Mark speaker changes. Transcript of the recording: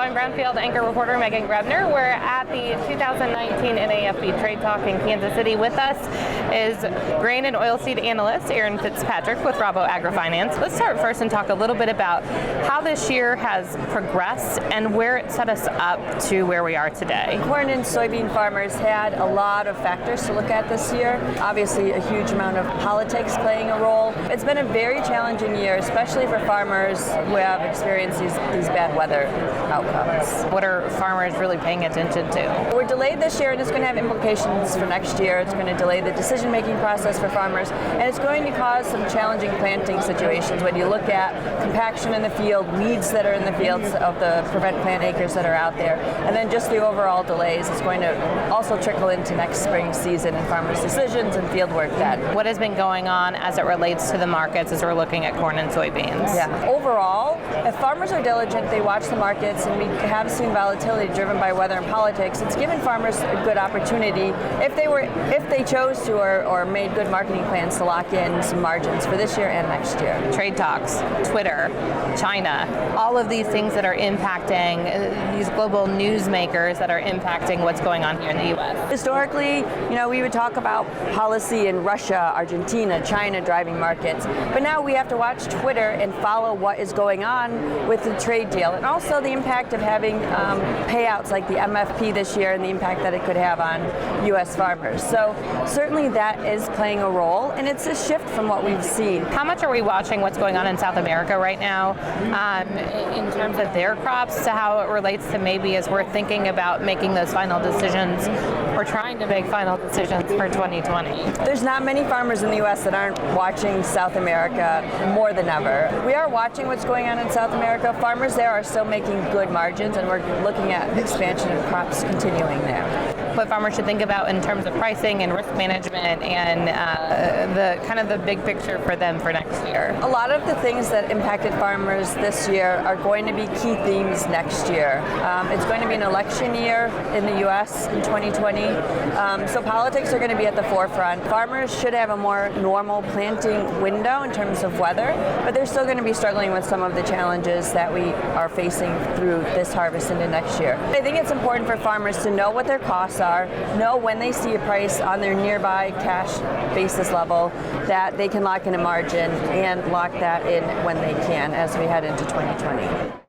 Speaker 1: I'm Brownfield anchor reporter Meghan Grebner. We're at the 2019 NAFB Trade Talk in Kansas City. With us is grain and oilseed analyst Erin FitzPatrick with RaboAgrifinance. Let's start first and talk a little bit about how this year has progressed and where it set us up to where we are today.
Speaker 2: Corn and soybean farmers had a lot of factors to look at this year. Obviously, a huge amount of politics playing a role. It's been a very challenging year, especially for farmers who have experienced these bad weather outcomes.
Speaker 1: What are farmers really paying attention to?
Speaker 2: We're delayed this year, and it's going to have implications for next year. It's going to delay the decision-making process for farmers, and it's going to cause some challenging planting situations when you look at compaction in the field, weeds that are in the fields of the prevent plant acres that are out there, and then just the overall delays. It's going to also trickle into next spring season and farmers' decisions and field work then.
Speaker 1: What has been going on as it relates to the markets as we're looking at corn and soybeans?
Speaker 2: Yeah. Overall, if farmers are diligent, they watch the markets, and we have seen volatility driven by weather and politics. It's given farmers a good opportunity if they chose to or made good marketing plans to lock in some margins for this year and next year.
Speaker 1: Trade talks, Twitter, China, all of these things that are impacting these global newsmakers that are impacting what's going on here in the U.S.
Speaker 2: Historically, we would talk about policy in Russia, Argentina, China driving markets, but now we have to watch Twitter and follow what is going on with the trade deal, and also the impact of having payouts like the MFP this year and the impact that it could have on U.S. farmers. So certainly that is playing a role, and it's a shift from what we've seen.
Speaker 1: How much are we watching what's going on in South America right now in terms of their crops to how it relates to maybe as we're thinking about making those final decisions or trying to make final decisions for 2020?
Speaker 2: There's not many farmers in the U.S. that aren't watching South America more than ever. We are watching what's going on in South America. Farmers there are still making good margins, and we're looking at expansion of crops continuing there.
Speaker 1: What farmers should think about in terms of pricing and risk management and the big picture for them for next year?
Speaker 2: A lot of the things that impacted farmers this year are going to be key themes next year. It's going to be an election year in the U.S. in 2020, so politics are going to be at the forefront. Farmers should have a more normal planting window in terms of weather, but they're still going to be struggling with some of the challenges that we are facing through this harvest into next year. I think it's important for farmers to know what their costs are, know when they see a price on their nearby cash basis level that they can lock in a margin and lock that in when they can as we head into 2020.